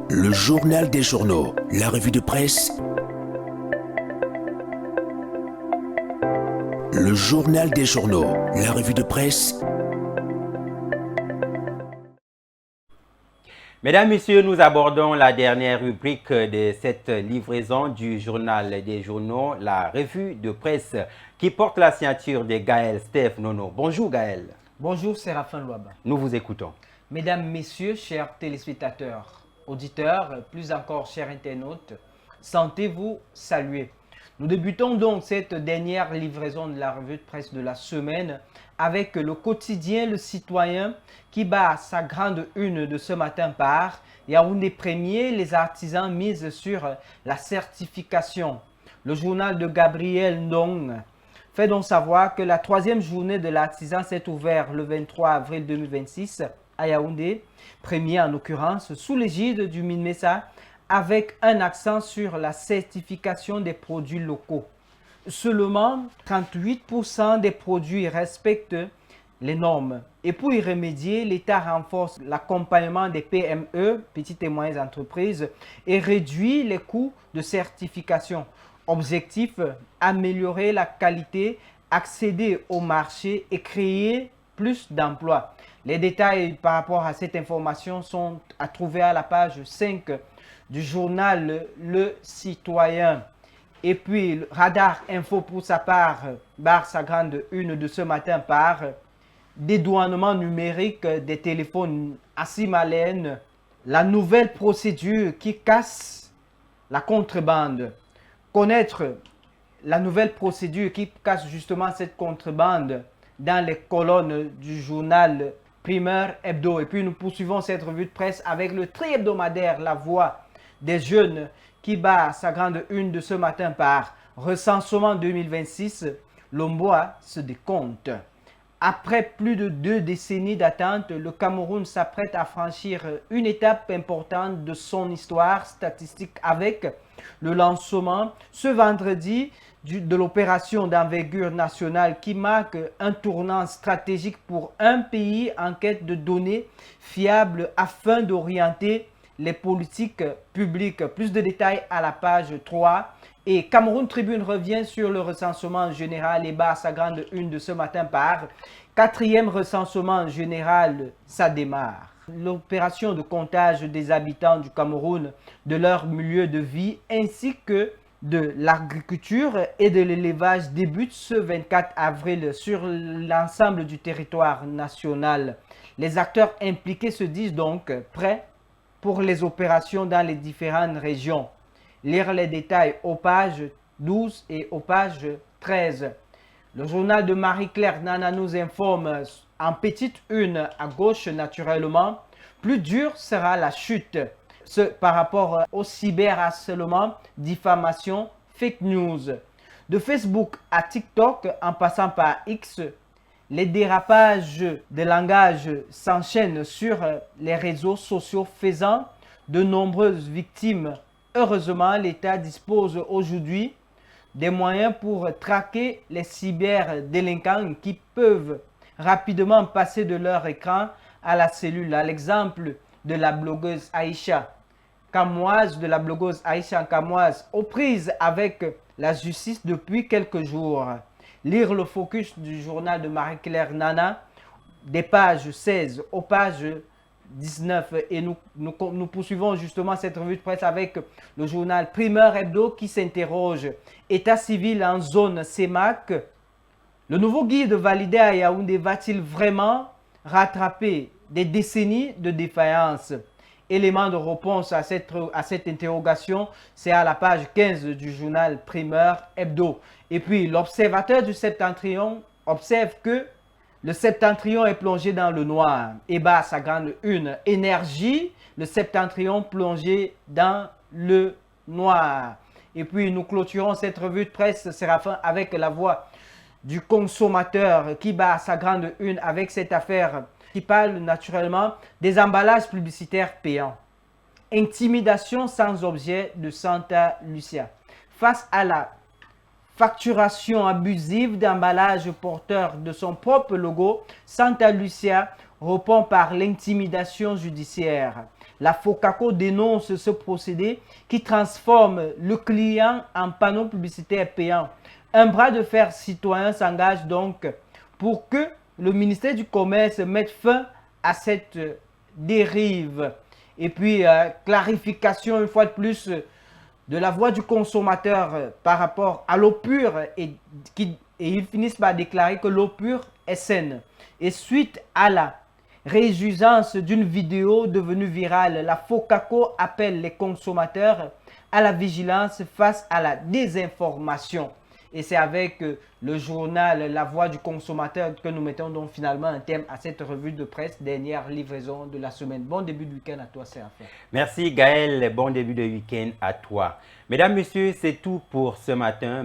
Le journal des journaux, la revue de presse. Le journal des journaux, la revue de presse. Mesdames, Messieurs, nous abordons la dernière rubrique de cette livraison du journal des journaux, la revue de presse, qui porte la signature de Gaël Steph Nono. Bonjour Gaël. Bonjour Séraphin Louaba. Nous vous écoutons. Mesdames, Messieurs, chers téléspectateurs, auditeurs, plus encore chers internautes, sentez-vous salués. Nous débutons donc cette dernière livraison de la revue de presse de la semaine avec le quotidien Le Citoyen qui bat sa grande une de ce matin par Yaoundé Premier, les artisans misent sur la certification. Le journal de Gabriel Ndong fait donc savoir que la troisième journée de l'artisan s'est ouverte le 23 avril 2026 à Yaoundé, premier en l'occurrence, sous l'égide du MINMESA, avec un accent sur la certification des produits locaux. Seulement 38% des produits respectent les normes. Et pour y remédier, l'État renforce l'accompagnement des PME, petites et moyennes entreprises, et réduit les coûts de certification. Objectif, améliorer la qualité, accéder au marché et créer plus d'emplois. Les détails par rapport à cette information sont à trouver à la page 5 du journal Le Citoyen. Et puis, Radar Info pour sa part, barre sa grande une de ce matin par dédouanement numérique des téléphones Asimalène, la nouvelle procédure qui casse la contrebande. Connaître la nouvelle procédure qui casse justement cette contrebande dans les colonnes du journal Primeur Hebdo. Et puis nous poursuivons cette revue de presse avec le tri-hebdomadaire La Voix des jeunes qui bat sa grande une de ce matin par recensement 2026, l'Omboa se décompte. Après plus de 2 décennies d'attente, le Cameroun s'apprête à franchir une étape importante de son histoire statistique avec le lancement ce vendredi de l'opération d'envergure nationale qui marque un tournant stratégique pour un pays en quête de données fiables afin d'orienter les politiques publiques. Plus de détails à la page 3. Et Cameroun Tribune revient sur le recensement général et bat sa grande une de ce matin par 4e recensement général, ça démarre. L'opération de comptage des habitants du Cameroun, de leur milieu de vie ainsi que de l'agriculture et de l'élevage débute ce 24 avril sur l'ensemble du territoire national. Les acteurs impliqués se disent donc prêts pour les opérations dans les différentes régions. Lire les détails aux pages 12 et aux pages 13. Le journal de Marie-Claire Nana nous informe en petite une à gauche naturellement. Plus dure sera la chute. Ce par rapport au cyberharcèlement, diffamation, fake news. De Facebook à TikTok en passant par X, les dérapages de langage s'enchaînent sur les réseaux sociaux faisant de nombreuses victimes. Heureusement, l'État dispose aujourd'hui des moyens pour traquer les cyberdélinquants qui peuvent rapidement passer de leur écran à la cellule. À l'exemple de la blogueuse Aïcha Kamoise, aux prises avec la justice depuis quelques jours. Lire le focus du journal de Marie-Claire Nana, des pages 16 aux pages 19. Et nous poursuivons justement cette revue de presse avec le journal Primeur Hebdo qui s'interroge. État civil en zone CEMAC. Le nouveau guide validé à Yaoundé va-t-il vraiment rattraper des décennies de défaillance? Élément de réponse à cette interrogation, c'est à la page 15 du journal Primeur Hebdo. Et puis, l'observateur du Septentrion observe que le Septentrion est plongé dans le noir et bat sa grande une. Énergie, le Septentrion plongé dans le noir. Et puis, nous clôturons cette revue de presse, Séraphin, avec la voix du consommateur qui bat sa grande une avec cette affaire qui parle naturellement des emballages publicitaires payants. Intimidation sans objet de Santa Lucia. Face à la facturation abusive d'emballages porteurs de son propre logo, Santa Lucia répond par l'intimidation judiciaire. La FOCACO dénonce ce procédé qui transforme le client en panneau publicitaire payant. Un bras de fer citoyen s'engage donc pour que le ministère du Commerce mette fin à cette dérive. Et puis, clarification une fois de plus de la voix du consommateur par rapport à l'eau pure et ils finissent par déclarer que l'eau pure est saine. Et suite à la résurgence d'une vidéo devenue virale, la FOCACO appelle les consommateurs à la vigilance face à la désinformation. Et c'est avec le journal La Voix du consommateur que nous mettons donc finalement un terme à cette revue de presse, dernière livraison de la semaine. Bon début de week-end à toi, Séraphin. Merci Gaël, bon début de week-end à toi. Mesdames, Messieurs, c'est tout pour ce matin.